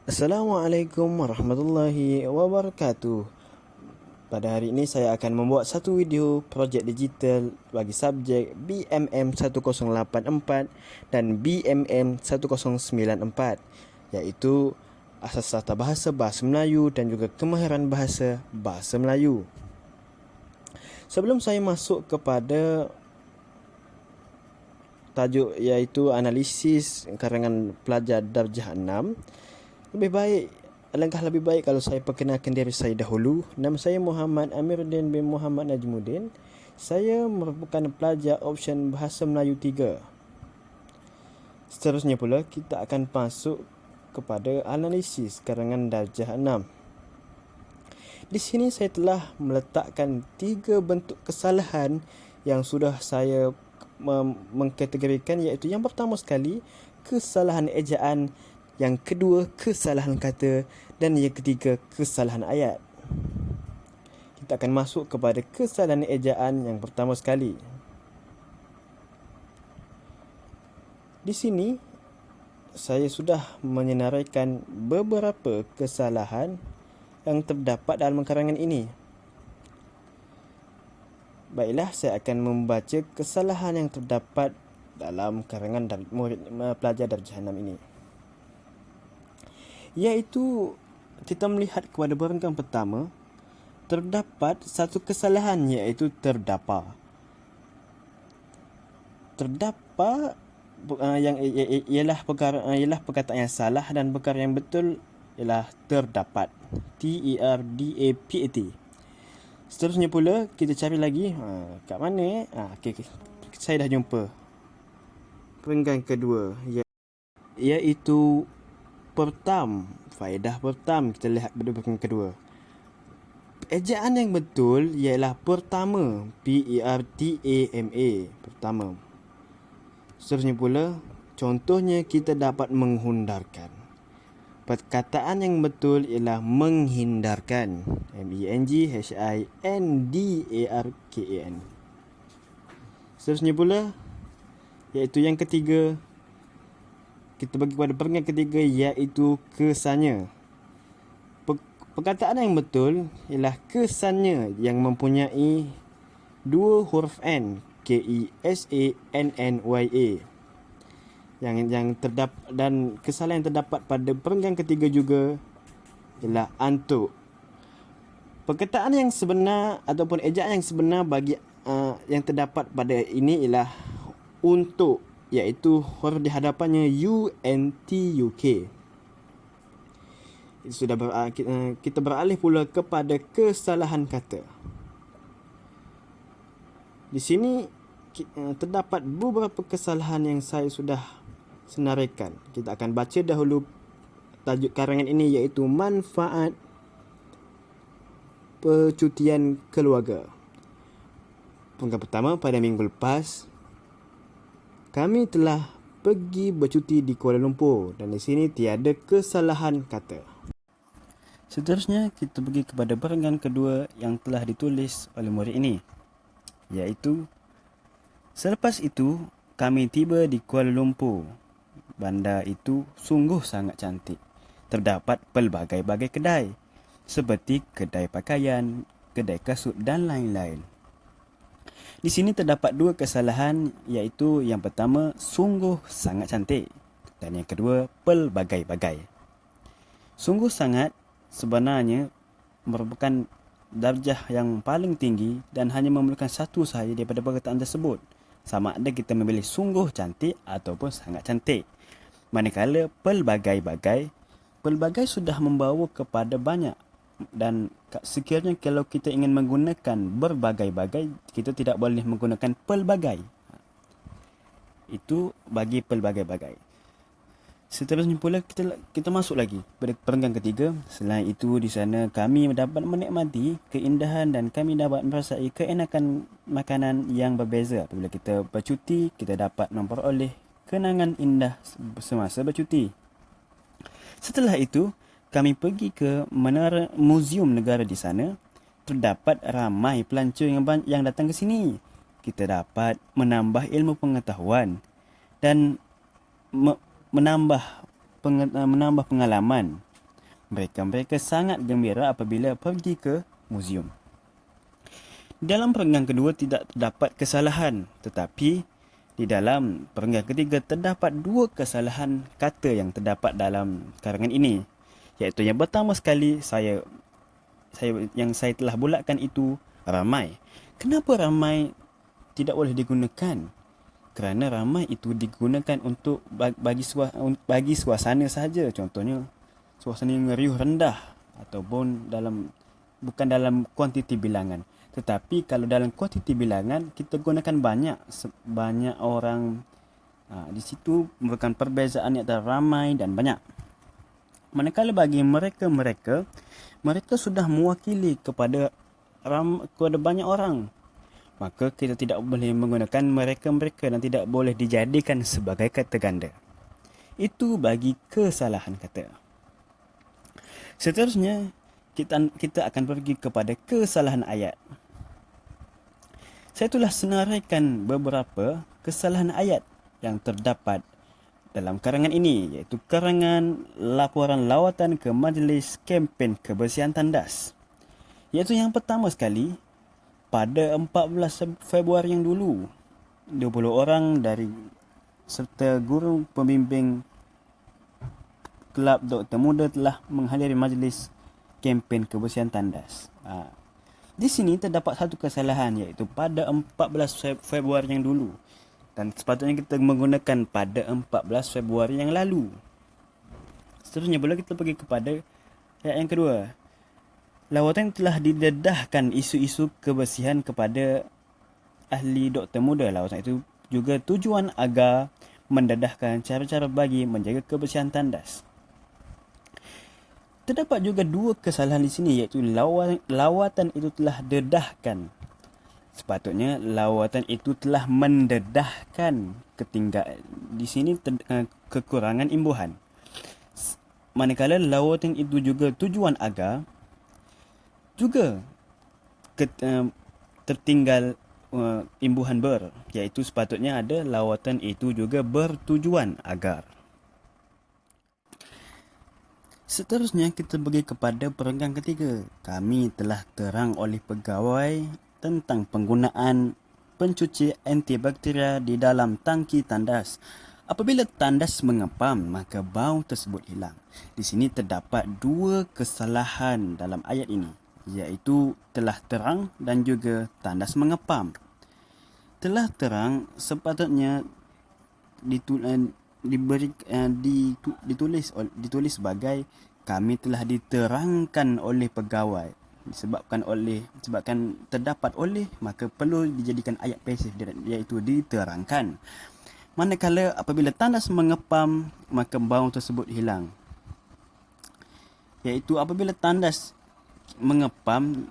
Assalamualaikum warahmatullahi wabarakatuh. Pada hari ini saya akan membuat satu video projek digital bagi subjek BMM 1084 dan BMM 1094, iaitu asas tata bahasa Bahasa Melayu dan juga kemahiran bahasa Bahasa Melayu. Sebelum saya masuk kepada tajuk iaitu analisis karangan pelajar darjah 6, alangkah lebih baik kalau saya perkenalkan diri saya dahulu. Nama saya Muhammad Amiruddin bin Muhammad Najmuddin. Saya merupakan pelajar option Bahasa Melayu 3. Seterusnya pula kita akan masuk kepada analisis karangan darjah 6. Di sini saya telah meletakkan 3 bentuk kesalahan yang sudah saya mengkategorikan, iaitu yang pertama sekali kesalahan ejaan, yang kedua kesalahan kata, dan yang ketiga kesalahan ayat. Kita akan masuk kepada kesalahan ejaan yang pertama sekali. Di sini saya sudah menyenaraikan beberapa kesalahan yang terdapat dalam karangan ini. Baiklah, saya akan membaca kesalahan yang terdapat dalam karangan murid pelajar darjah 6 ini. Iaitu kita melihat kepada barangkali pertama, terdapat satu kesalahan, iaitu terdapa. Terdapa yang ialah perkataan yang salah, dan perkara yang betul ialah terdapat. TERDAPAT. Seterusnya pula kita cari lagi kat mana okay. Saya dah jumpa perenggan kedua, iaitu pertam. Faedah pertam, kita lihat pada perenggan kedua. Ejaan yang betul ialah pertama, PERTAMA, pertama. Seterusnya pula, contohnya kita dapat menghindarkan. Perkataan yang betul ialah menghindarkan, MENGHINDARKAN. Seterusnya pula, iaitu yang ketiga, kita bagi kepada perenggan ketiga, iaitu kesannya. Perkataan yang betul ialah kesannya yang mempunyai 2 huruf N, KESANNYA. Yang terdapat, dan kesalahan yang terdapat pada perenggan ketiga juga ialah antuk. Perkataan yang sebenar ataupun ejaan yang sebenar bagi yang terdapat pada ini ialah untuk, iaitu huruf di hadapannya UNTUK. Kita beralih pula kepada kesalahan kata. Di sini terdapat beberapa kesalahan yang saya sudah senaraikan. Kita akan baca dahulu tajuk karangan ini, iaitu manfaat percutian keluarga. Perenggan pertama, pada minggu lepas kami telah pergi bercuti di Kuala Lumpur, dan di sini tiada kesalahan kata. Seterusnya kita pergi kepada perenggan kedua yang telah ditulis oleh murid ini, iaitu selepas itu kami tiba di Kuala Lumpur. Bandar itu sungguh sangat cantik. Terdapat pelbagai-bagai kedai, seperti kedai pakaian, kedai kasut dan lain-lain. Di sini terdapat 2 kesalahan, iaitu yang pertama sungguh sangat cantik, dan yang kedua pelbagai-bagai. Sungguh sangat sebenarnya merupakan darjah yang paling tinggi dan hanya memerlukan satu sahaja daripada perkataan tersebut, sama ada kita memilih sungguh cantik ataupun sangat cantik. Manakala pelbagai-bagai sudah membawa kepada banyak, dan sekiranya kalau kita ingin menggunakan berbagai-bagai, kita tidak boleh menggunakan pelbagai. Itu bagi pelbagai-bagai. Seterusnya pula kita masuk lagi pada perenggan ketiga. Selain itu, di sana kami dapat menikmati keindahan dan kami dapat merasai keenakan makanan yang berbeza. Apabila kita bercuti, kita dapat memperoleh kenangan indah semasa bercuti. Setelah itu, kami pergi ke menara muzium negara di sana. Terdapat ramai pelancong yang datang ke sini. Kita dapat menambah ilmu pengetahuan dan menambah pengalaman Mereka sangat gembira apabila pergi ke muzium. Dalam perenggan kedua tidak terdapat kesalahan, tetapi di dalam perenggan ketiga terdapat dua kesalahan kata yang terdapat dalam karangan ini. Iaitu yang pertama sekali saya telah bulatkan itu ramai. Kenapa ramai tidak boleh digunakan? Kerana ramai itu digunakan untuk bagi suasana sahaja. Contohnya suasana yang riuh rendah ataupun bukan dalam kuantiti bilangan. Tetapi kalau dalam kuantiti bilangan kita gunakan banyak orang. Di situ merupakan perbezaan antara ramai dan banyak. Manakala bagi mereka sudah mewakili kepada banyak orang, maka kita tidak boleh menggunakan mereka dan tidak boleh dijadikan sebagai kata ganda. Itu bagi kesalahan kata. Seterusnya kita akan pergi kepada kesalahan ayat. Saya telah senaraikan beberapa kesalahan ayat yang terdapat dalam karangan ini, iaitu karangan laporan lawatan ke Majlis Kempen Kebersihan Tandas. Iaitu yang pertama sekali, pada 14 Februari yang dulu, 20 orang dari serta guru pembimbing Kelab Doktor Muda telah menghadiri Majlis Kempen Kebersihan Tandas. Di sini terdapat satu kesalahan, iaitu pada 14 Februari yang dulu. Dan sepatutnya kita menggunakan pada 14 Februari yang lalu. Seterusnya boleh kita pergi kepada ayat yang kedua. Lawatan telah didedahkan isu-isu kebersihan kepada ahli doktor muda. Lawatan itu juga tujuan agar mendedahkan cara-cara bagi menjaga kebersihan tandas. Terdapat juga dua kesalahan di sini, iaitu lawatan itu telah dedahkan. Sepatutnya lawatan itu telah mendedahkan. Di sini kekurangan imbuhan. Manakala lawatan itu juga tujuan agar, juga tertinggal imbuhan ber, iaitu sepatutnya ada lawatan itu juga bertujuan agar. Seterusnya kita pergi kepada perenggan ketiga. Kami telah terang oleh pegawai tentang penggunaan pencuci antibakteria di dalam tangki tandas. Apabila tandas mengepam, maka bau tersebut hilang. Di sini terdapat dua kesalahan dalam ayat ini, iaitu telah terang dan juga tandas mengepam. Telah terang sepatutnya ditulis sebagai kami telah diterangkan oleh pegawai. Disebabkan terdapat oleh, maka perlu dijadikan ayat pasif, iaitu diterangkan. Manakala apabila tandas mengepam, maka bau tersebut hilang. Iaitu apabila tandas mengepam,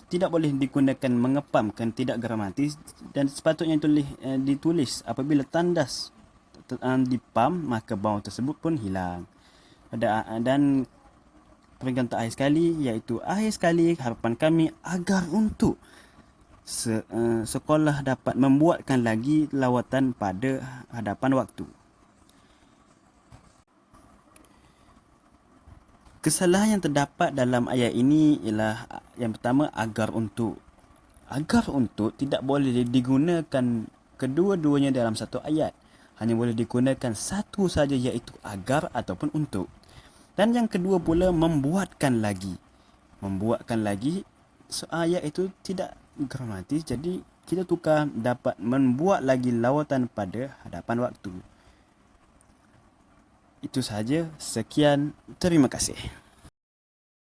tidak boleh digunakan mengepam, kan tidak gramatis, dan sepatutnya ditulis apabila tandas dipam, maka bau tersebut pun hilang. Dan perenggan terakhir sekali, iaitu akhir sekali, harapan kami agar untuk sekolah dapat membuatkan lagi lawatan pada hadapan waktu. Kesalahan yang terdapat dalam ayat ini ialah yang pertama, agar untuk. Agar untuk tidak boleh digunakan kedua-duanya dalam satu ayat. Hanya boleh digunakan satu saja, iaitu agar ataupun untuk. Dan yang kedua pula, membuatkan lagi. Membuatkan lagi, ayat itu tidak gramatis, jadi kita tukar dapat membuat lagi lawatan pada hadapan waktu. Itu sahaja. Sekian. Terima kasih.